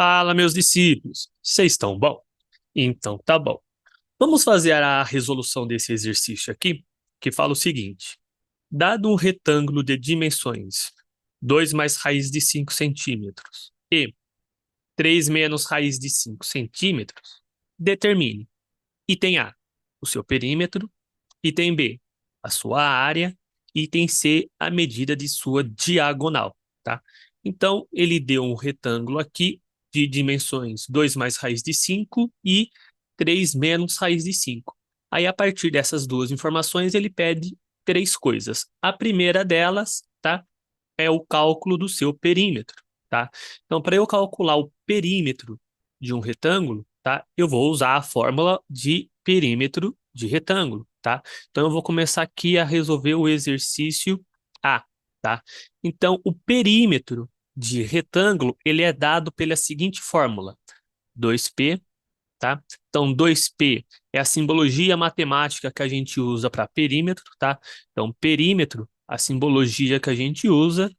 Fala, meus discípulos, vocês estão bom? Então tá bom. Vamos fazer a resolução desse exercício aqui, que fala o seguinte: dado um retângulo de dimensões 2 mais raiz de 5 centímetros e 3 menos raiz de 5 centímetros, determine item A, o seu perímetro, item B, a sua área, item C, a medida de sua diagonal, tá? Então, ele deu um retângulo aqui de dimensões 2 mais raiz de 5 e 3 menos raiz de 5. Aí, a partir dessas duas informações, ele pede três coisas. A primeira delas, tá, é o cálculo do seu perímetro, tá? Então, para eu calcular o perímetro de um retângulo, tá, eu vou usar a fórmula de perímetro de retângulo, tá? Então, eu vou começar aqui a resolver o exercício A, tá? Então, o perímetro de retângulo, ele é dado pela seguinte fórmula: 2p, tá? Então, 2p é a simbologia matemática que a gente usa para perímetro, tá? Então, perímetro, a simbologia que a gente usa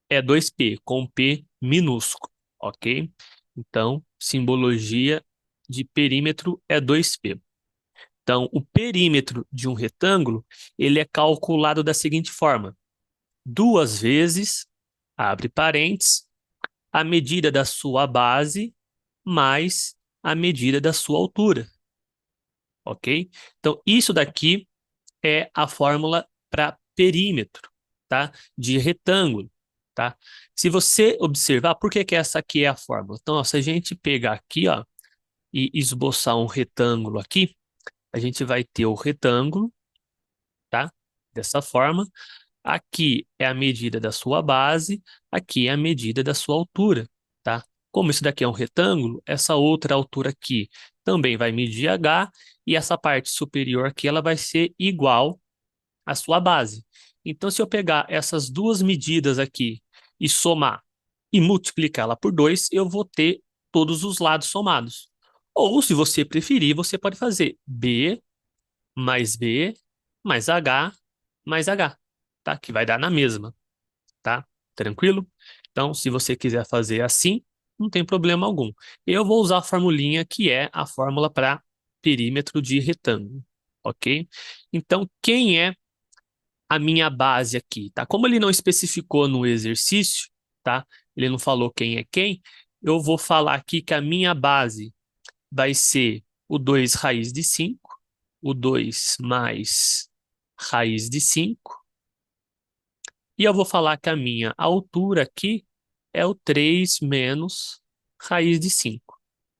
é 2p, com P minúsculo, ok? Então, simbologia de perímetro é 2p. Então, o perímetro de um retângulo, ele é calculado da seguinte forma: duas vezes, abre parênteses, a medida da sua base mais a medida da sua altura, ok? Então, isso daqui é a fórmula para perímetro, tá? De retângulo, tá? Se você observar, por que que essa aqui é a fórmula? Então, ó, se a gente pegar aqui, ó, e esboçar um retângulo aqui, a gente vai ter o retângulo, tá? Dessa forma. Aqui é a medida da sua base, aqui é a medida da sua altura, tá? Como isso daqui é um retângulo, essa outra altura aqui também vai medir h, e essa parte superior aqui ela vai ser igual à sua base. Então, se eu pegar essas duas medidas aqui e somar e multiplicá-la por 2, eu vou ter todos os lados somados. Ou, se você preferir, você pode fazer b mais h mais h, tá? Que vai dar na mesma, tá? Tranquilo? Então, se você quiser fazer assim, não tem problema algum. Eu vou usar a formulinha que é a fórmula para perímetro de retângulo, ok? Então, quem é a minha base aqui, tá? Como ele não especificou no exercício, tá? Ele não falou quem é quem, eu vou falar aqui que a minha base vai ser o 2 raiz de 5, o 2 mais raiz de 5, e eu vou falar que a minha altura aqui é o 3 menos raiz de 5.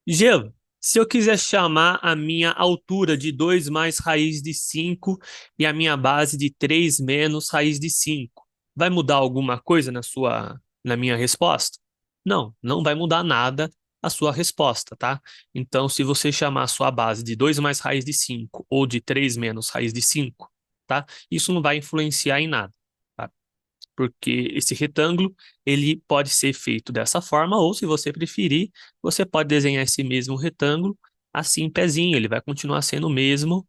Gelo, se eu quiser chamar a minha altura de 2 mais raiz de 5 e a minha base de 3 menos raiz de 5, vai mudar alguma coisa na minha resposta? Não, não vai mudar nada a sua resposta, tá? Então, se você chamar a sua base de 2 mais raiz de 5 ou de 3 menos raiz de 5, tá? Isso não vai influenciar em nada, tá? Porque esse retângulo ele pode ser feito dessa forma, ou se você preferir, você pode desenhar esse mesmo retângulo assim em pezinho, ele vai continuar sendo o mesmo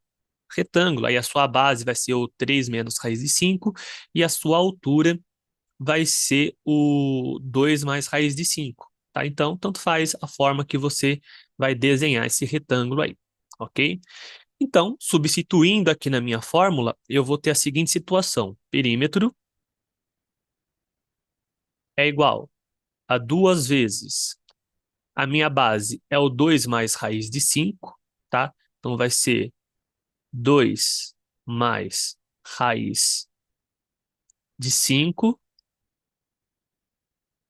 retângulo. Aí a sua base vai ser o 3 menos raiz de 5 e a sua altura vai ser o 2 mais raiz de 5, tá? Então, tanto faz a forma que você vai desenhar esse retângulo aí, ok? Então, substituindo aqui na minha fórmula, eu vou ter a seguinte situação: perímetro é igual a duas vezes a minha base é o 2 mais raiz de 5, tá? Então vai ser 2 mais raiz de 5,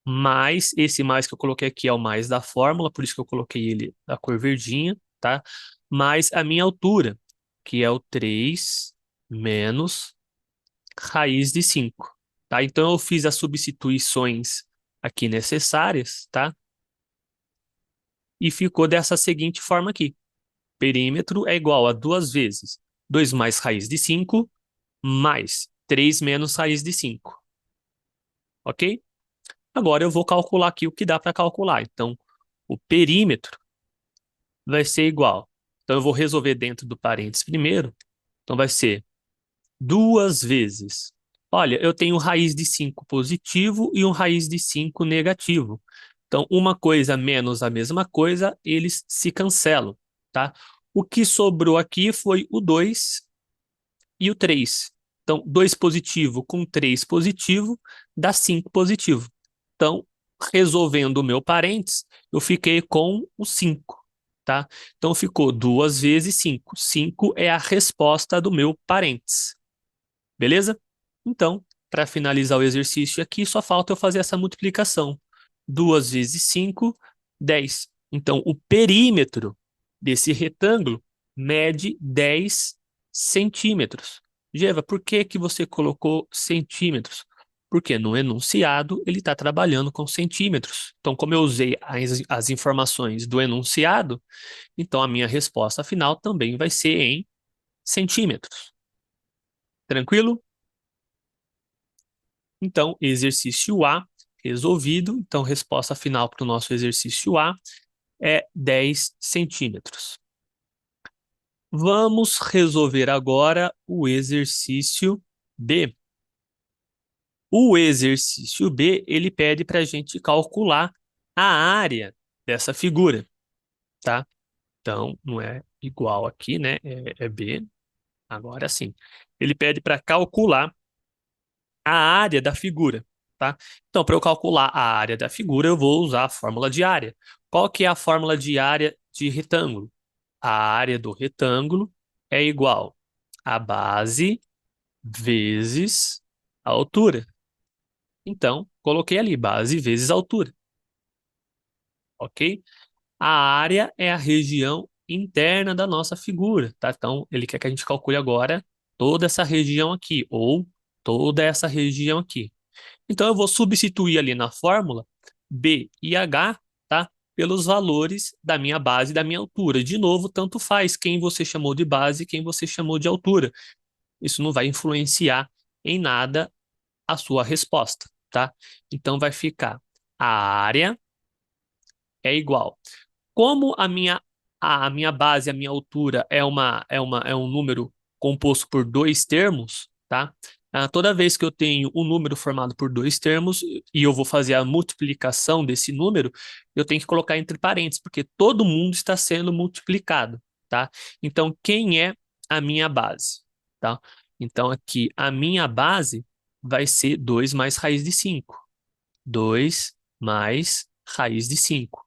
mais esse mais que eu coloquei aqui é o mais da fórmula, por isso que eu coloquei ele da cor verdinha, tá? Mais a minha altura, que é o 3 menos raiz de 5, tá? Então eu fiz as substituições aqui necessárias, tá? E ficou dessa seguinte forma aqui: perímetro é igual a duas vezes 2 mais raiz de 5 mais 3 menos raiz de 5, ok? Agora eu vou calcular aqui o que dá para calcular. Então, o perímetro vai ser igual. Então, eu vou resolver dentro do parênteses primeiro. Então, vai ser duas vezes. Olha, eu tenho raiz de 5 positivo e um raiz de 5 negativo. Então, uma coisa menos a mesma coisa, eles se cancelam, tá? O que sobrou aqui foi o 2 e o 3. Então, 2 positivo com 3 positivo dá 5 positivo. Então, resolvendo o meu parênteses, eu fiquei com o 5, tá? Então, ficou 2 vezes 5. 5 é a resposta do meu parênteses. Beleza? Então, para finalizar o exercício aqui, só falta eu fazer essa multiplicação. 2 vezes 5, 10. Então, o perímetro desse retângulo mede 10 centímetros. Geva, por que que você colocou centímetros? Porque no enunciado ele está trabalhando com centímetros. Então, como eu usei as informações do enunciado, então a minha resposta final também vai ser em centímetros. Tranquilo? Então, exercício A resolvido. Então, resposta final para o nosso exercício A é 10 centímetros. Vamos resolver agora o exercício B. O exercício B, ele pede para a gente calcular a área dessa figura, tá? Então, não é igual aqui, né? É B. Agora sim. Ele pede para calcular a área da figura, tá? Então, para eu calcular a área da figura, eu vou usar a fórmula de área. Qual que é a fórmula de área de retângulo? A área do retângulo é igual a base vezes a altura. Então, coloquei ali base vezes altura, ok? A área é a região interna da nossa figura, tá? Então, ele quer que a gente calcule agora toda essa região aqui, ou toda essa região aqui. Então, eu vou substituir ali na fórmula B e H, tá? Pelos valores da minha base e da minha altura. De novo, tanto faz quem você chamou de base e quem você chamou de altura. Isso não vai influenciar em nada a sua resposta, tá? Então, vai ficar a área é igual. Como a minha base, a minha altura é um número composto por dois termos, tá? Toda vez que eu tenho um número formado por dois termos e eu vou fazer a multiplicação desse número, eu tenho que colocar entre parênteses, porque todo mundo está sendo multiplicado, tá? Então, quem é a minha base, tá? Então, aqui, a minha base vai ser 2 mais raiz de 5. 2 mais raiz de 5.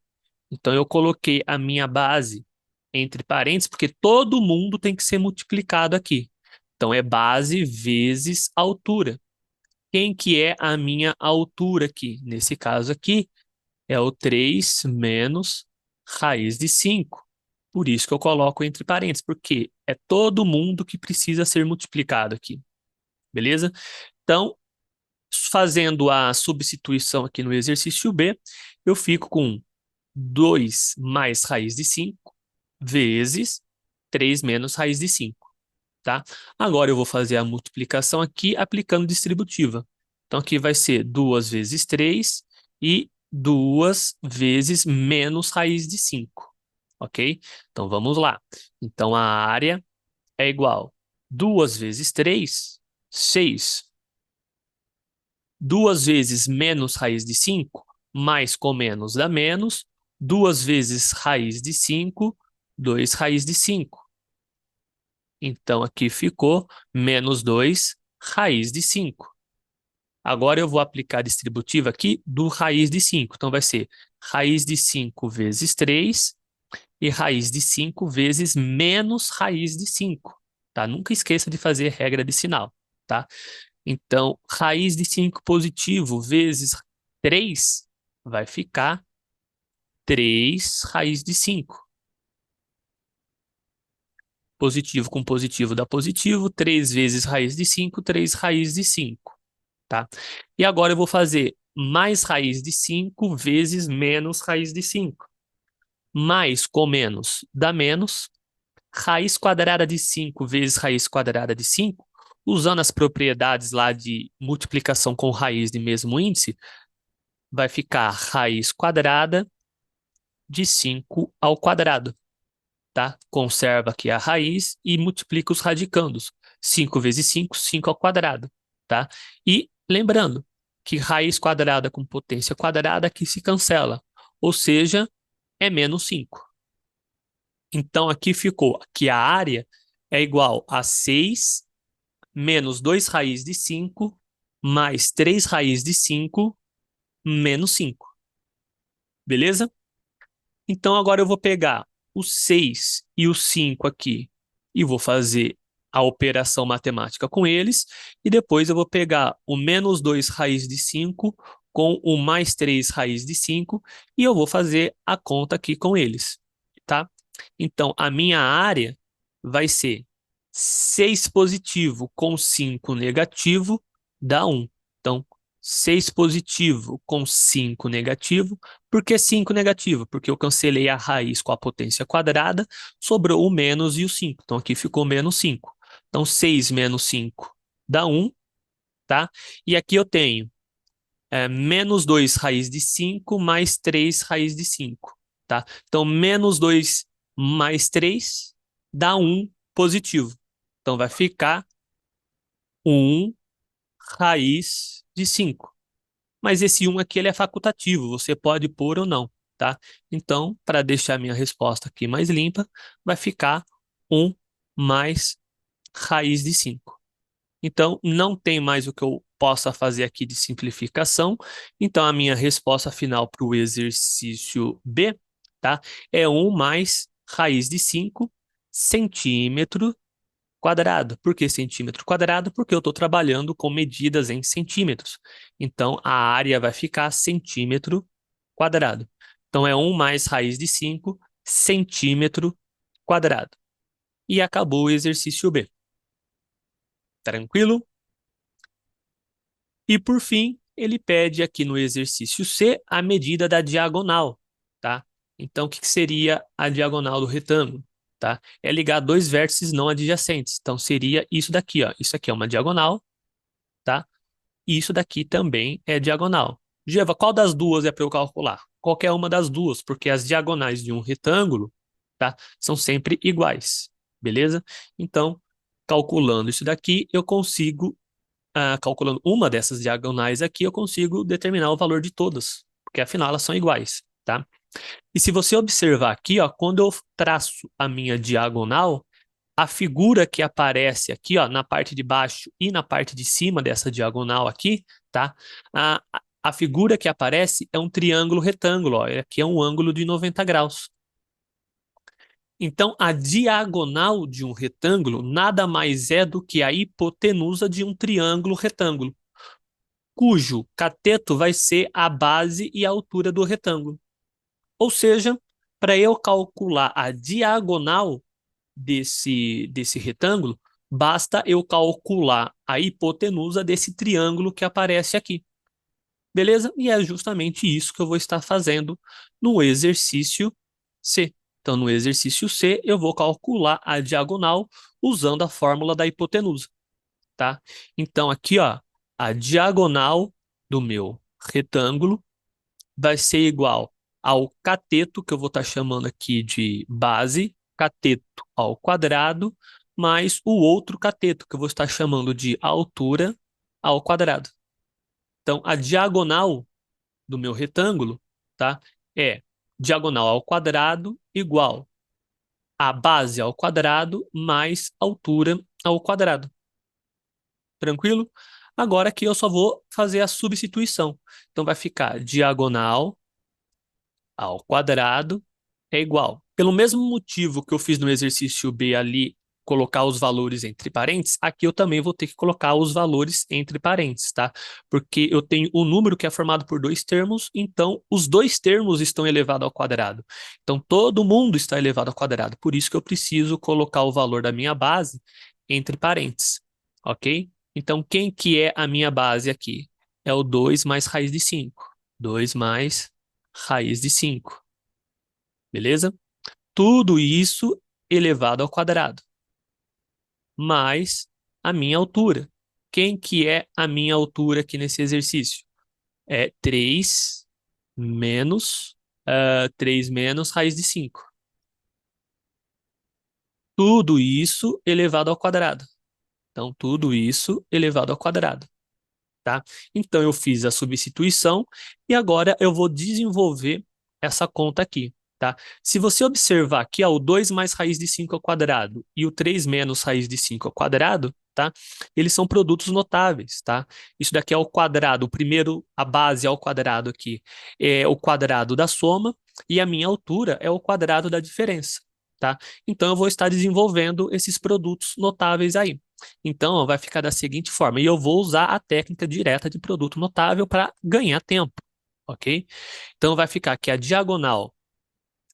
Então, eu coloquei a minha base entre parênteses, porque todo mundo tem que ser multiplicado aqui. Então, é base vezes altura. Quem que é a minha altura aqui? Nesse caso aqui, é o 3 menos raiz de 5. Por isso que eu coloco entre parênteses, porque é todo mundo que precisa ser multiplicado aqui. Beleza? Então, fazendo a substituição aqui no exercício B, eu fico com 2 mais raiz de 5 vezes 3 menos raiz de 5, tá? Agora eu vou fazer a multiplicação aqui aplicando distributiva. Então aqui vai ser 2 vezes 3 e 2 vezes menos raiz de 5, ok? Então vamos lá. Então a área é igual 2 vezes 3, 6. 2 vezes menos raiz de 5, mais com menos dá menos. 2 vezes raiz de 5, 2 raiz de 5. Então, aqui ficou menos 2 raiz de 5. Agora eu vou aplicar a distributiva aqui do raiz de 5. Então, vai ser raiz de 5 vezes 3 e raiz de 5 vezes menos raiz de 5. Tá? Nunca esqueça de fazer regra de sinal, tá? Então, raiz de 5 positivo vezes 3 vai ficar 3 raiz de 5. Positivo com positivo dá positivo, 3 vezes raiz de 5, 3 raiz de 5, tá? E agora eu vou fazer mais raiz de 5 vezes menos raiz de 5. Mais com menos dá menos. Raiz quadrada de 5 vezes raiz quadrada de 5, usando as propriedades lá de multiplicação com raiz de mesmo índice, vai ficar raiz quadrada de 5 ao quadrado, tá? Conserva aqui a raiz e multiplica os radicandos. 5 vezes 5, 5 ao quadrado, tá? E lembrando que raiz quadrada com potência quadrada aqui se cancela. ou seja, é menos 5. Então, aqui ficou que a área é igual a 6 menos 2 raiz de 5 mais 3 raiz de 5 menos 5. Beleza? Então, agora eu vou pegar o 6 e o 5 aqui e vou fazer a operação matemática com eles. E depois eu vou pegar o menos 2 raiz de 5 com o mais 3 raiz de 5 e eu vou fazer a conta aqui com eles, tá? Então, a minha área vai ser 6 positivo com 5 negativo dá 1. Então, 6 positivo com 5 negativo. Por que 5 negativo? Porque eu cancelei a raiz com a potência quadrada, sobrou o menos e o 5. Então, aqui ficou menos 5. Então, 6 menos 5 dá 1, tá? E aqui eu tenho menos 2 raiz de 5 mais 3 raiz de 5, tá? Então, menos 2 mais 3 dá 1 positivo. Então, vai ficar 1 raiz de 5. Mas esse 1 aqui ele é facultativo, você pode pôr ou não, tá? Então, para deixar minha resposta aqui mais limpa, vai ficar 1 mais raiz de 5. Então, não tem mais o que eu possa fazer aqui de simplificação. Então, a minha resposta final para o exercício B, tá? É 1 mais raiz de 5 centímetro quadrado. Por que centímetro quadrado? Porque eu estou trabalhando com medidas em centímetros. Então, a área vai ficar centímetro quadrado. Então, é 1 mais raiz de 5 centímetro quadrado. E acabou o exercício B. Tranquilo? E por fim, ele pede aqui no exercício C a medida da diagonal, tá? Então, o que seria a diagonal do retângulo, tá? É ligar dois vértices não adjacentes. Então, seria isso daqui, ó. Isso aqui é uma diagonal, tá? E isso daqui também é diagonal. Geva, qual das duas é para eu calcular? Qualquer uma das duas, porque as diagonais de um retângulo, tá? São sempre iguais, beleza? Então, calculando isso daqui, eu consigo calculando uma dessas diagonais aqui, eu consigo determinar o valor de todas, porque afinal elas são iguais, tá? E se você observar aqui, ó, quando eu traço a minha diagonal, a figura que aparece aqui, ó, na parte de baixo e na parte de cima dessa diagonal aqui, tá? A figura que aparece é um triângulo retângulo, ó, aqui é um ângulo de 90 graus. Então, a diagonal de um retângulo nada mais é do que a hipotenusa de um triângulo retângulo, cujo cateto vai ser a base e a altura do retângulo. Ou seja, para eu calcular a diagonal desse retângulo, basta eu calcular a hipotenusa desse triângulo que aparece aqui. Beleza? E é justamente isso que eu vou estar fazendo no exercício C. Então, no exercício C, eu vou calcular a diagonal usando a fórmula da hipotenusa, tá? Então, aqui, ó, a diagonal do meu retângulo vai ser igual ao cateto, que eu vou estar chamando aqui de base, cateto ao quadrado, mais o outro cateto, que eu vou estar chamando de altura ao quadrado. Então, a diagonal do meu retângulo, tá, é diagonal ao quadrado igual a base ao quadrado mais altura ao quadrado. Tranquilo? Agora aqui eu só vou fazer a substituição. Então vai ficar diagonal ao quadrado é igual. Pelo mesmo motivo que eu fiz no exercício B ali, colocar os valores entre parênteses, aqui eu também vou ter que colocar os valores entre parênteses, tá? Porque eu tenho um número que é formado por dois termos, então os dois termos estão elevados ao quadrado. Então todo mundo está elevado ao quadrado, por isso que eu preciso colocar o valor da minha base entre parênteses, ok? Então quem que é a minha base aqui? É o 2 mais raiz de 5. 2 mais raiz de 5, beleza? Tudo isso elevado ao quadrado, mais a minha altura. Quem que é a minha altura aqui nesse exercício? É 3 menos, 3 menos raiz de 5. Tudo isso elevado ao quadrado. Então, tudo isso elevado ao quadrado, tá? Então, eu fiz a substituição e agora eu vou desenvolver essa conta aqui, tá? Se você observar que o 2 mais raiz de 5 ao quadrado e o 3 menos raiz de 5 ao quadrado, tá? Eles são produtos notáveis, tá? Isso daqui é o quadrado, o primeiro, a base ao quadrado aqui é o quadrado da soma e a minha altura é o quadrado da diferença, tá? Então eu vou estar desenvolvendo esses produtos notáveis aí. Então ó, vai ficar da seguinte forma, e eu vou usar a técnica direta de produto notável para ganhar tempo, ok? Então vai ficar que a diagonal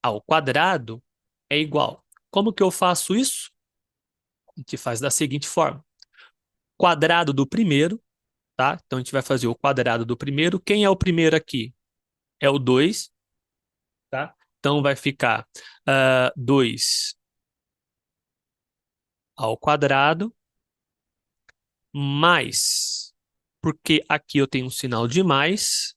ao quadrado é igual. Como que eu faço isso? A gente faz da seguinte forma: quadrado do primeiro, tá? Então a gente vai fazer o quadrado do primeiro. Quem é o primeiro aqui? É o 2, tá? Então vai ficar 2 ao quadrado mais, porque aqui eu tenho um sinal de mais,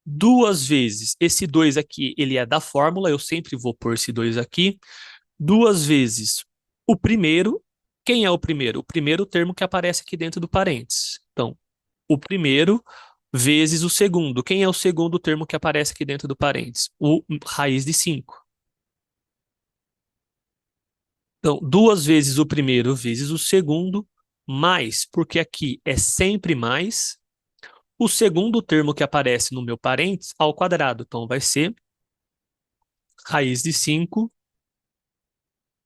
duas vezes, esse 2 aqui, ele é da fórmula, eu sempre vou pôr esse 2 aqui, duas vezes o primeiro. Quem é o primeiro? O primeiro termo que aparece aqui dentro do parênteses. Então, o primeiro vezes o segundo. Quem é o segundo termo que aparece aqui dentro do parênteses? O raiz de 5. Então, duas vezes o primeiro vezes o segundo, mais, porque aqui é sempre mais, o segundo termo que aparece no meu parênteses ao quadrado. Então, vai ser raiz de 5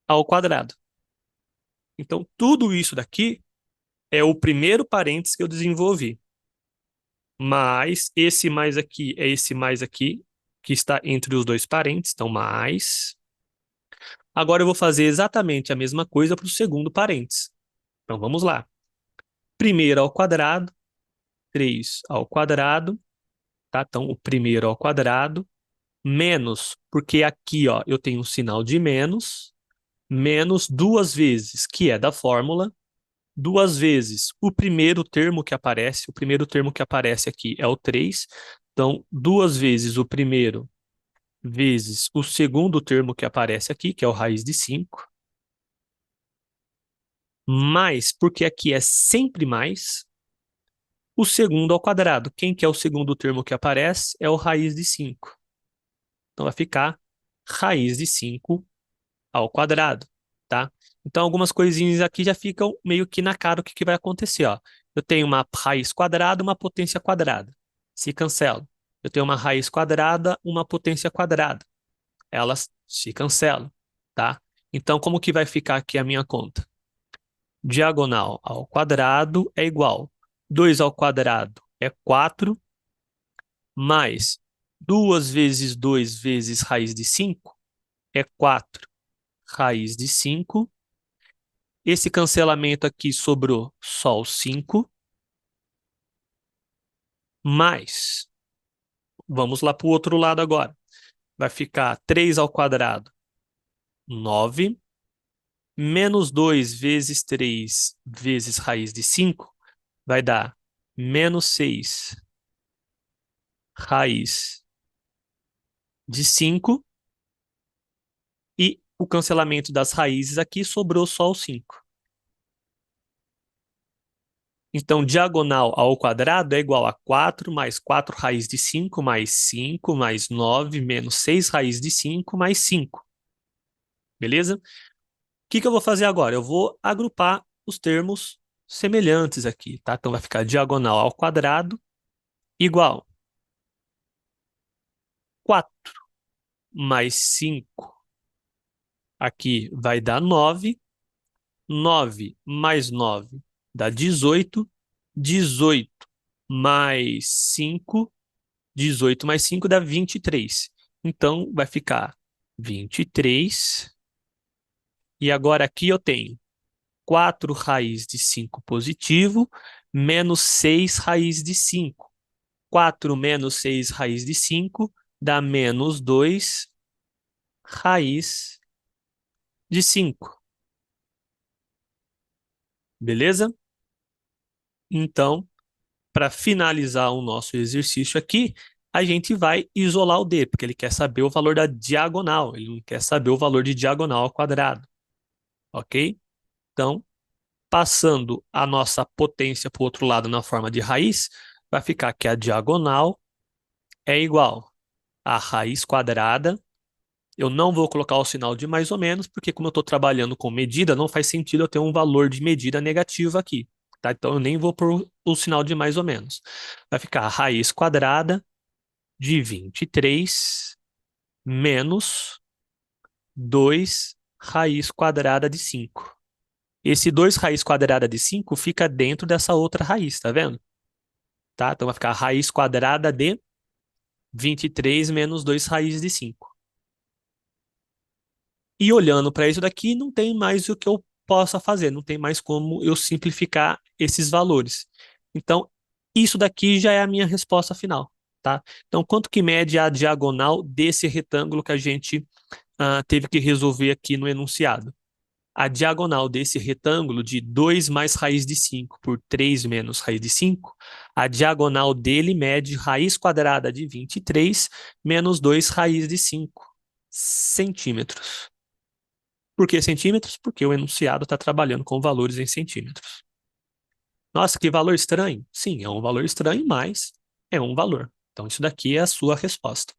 ao quadrado. Então, tudo isso daqui é o primeiro parênteses que eu desenvolvi. Mais esse mais aqui é esse mais aqui, que está entre os dois parênteses, então mais. Agora eu vou fazer exatamente a mesma coisa para o segundo parênteses. Então vamos lá. Primeiro ao quadrado, 3 ao quadrado, tá? Então o primeiro ao quadrado, menos, porque aqui ó, eu tenho um sinal de menos, menos duas vezes, que é da fórmula, duas vezes o primeiro termo que aparece aqui é o 3, então duas vezes o primeiro vezes o segundo termo que aparece aqui, que é o raiz de 5, mais, porque aqui é sempre mais, o segundo ao quadrado. Quem que é o segundo termo que aparece? É o raiz de 5. Então vai ficar raiz de 5 ao quadrado, tá? Então algumas coisinhas aqui já ficam meio que na cara o que vai acontecer, ó. Eu tenho uma raiz quadrada, uma potência quadrada. Se cancelam. Eu tenho uma raiz quadrada, uma potência quadrada. Elas se cancelam, tá? Então como que vai ficar aqui a minha conta? Diagonal ao quadrado é igual. 2 ao quadrado é 4, mais 2 vezes 2 vezes raiz de 5 é 4 raiz de 5. Esse cancelamento aqui sobrou só o 5, mais, vamos lá para o outro lado agora. Vai ficar 3 ao quadrado, 9, menos 2 vezes 3 vezes raiz de 5 vai dar menos 6 raiz de 5, e o cancelamento das raízes aqui sobrou só o 5. Então, diagonal ao quadrado é igual a 4 mais 4 raiz de 5 mais 5 mais 9 menos 6 raiz de 5 mais 5. Beleza? O que eu vou fazer agora? Eu vou agrupar os termos semelhantes aqui, tá? Então vai ficar diagonal ao quadrado igual 4 mais 5. Aqui vai dar 9. 9 mais 9 dá 18. 18 mais 5. 18 mais 5 dá 23. Então, vai ficar 23. E agora aqui eu tenho 4 raiz de 5 positivo, menos 6 raiz de 5. 4 menos 6 raiz de 5 dá menos 2 raiz de 5. Beleza? Então, para finalizar o nosso exercício aqui, a gente vai isolar o D, porque ele quer saber o valor da diagonal, ele não quer saber o valor de diagonal ao quadrado, ok? Então, passando a nossa potência para o outro lado na forma de raiz, vai ficar que a diagonal é igual a raiz quadrada. Eu não vou colocar o sinal de mais ou menos, porque como eu estou trabalhando com medida, não faz sentido eu ter um valor de medida negativo aqui, tá? Então eu nem vou pôr o sinal de mais ou menos. Vai ficar a raiz quadrada de 23 menos 2 raiz quadrada de 5. Esse 2 raiz quadrada de 5 fica dentro dessa outra raiz, tá vendo? Tá? Então vai ficar a raiz quadrada de 23 menos 2 raiz de 5. E olhando para isso daqui, não tem mais o que eu possa fazer, não tem mais como eu simplificar esses valores. Então, isso daqui já é a minha resposta final, tá? Então, quanto que mede a diagonal desse retângulo que a gente teve que resolver aqui no enunciado? A diagonal desse retângulo de 2 mais raiz de 5 por 3 menos raiz de 5, a diagonal dele mede raiz quadrada de 23 menos 2 raiz de 5 centímetros. Por que centímetros? Porque o enunciado está trabalhando com valores em centímetros. Nossa, que valor estranho. Sim, é um valor estranho, mas é um valor. Então, isso daqui é a sua resposta.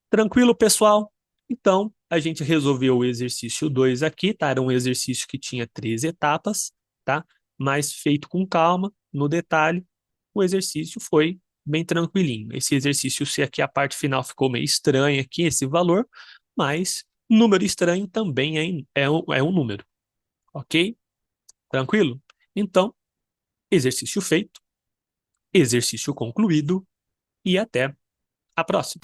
Tranquilo, pessoal? Então, a gente resolveu o exercício 2 aqui, tá? Era um exercício que tinha 3 etapas, tá? Mas feito com calma, no detalhe, o exercício foi bem tranquilinho. Esse exercício, se aqui a parte final ficou meio estranha aqui, esse valor, mas número estranho também é um número, ok? Tranquilo? Então, exercício feito, exercício concluído e até a próxima.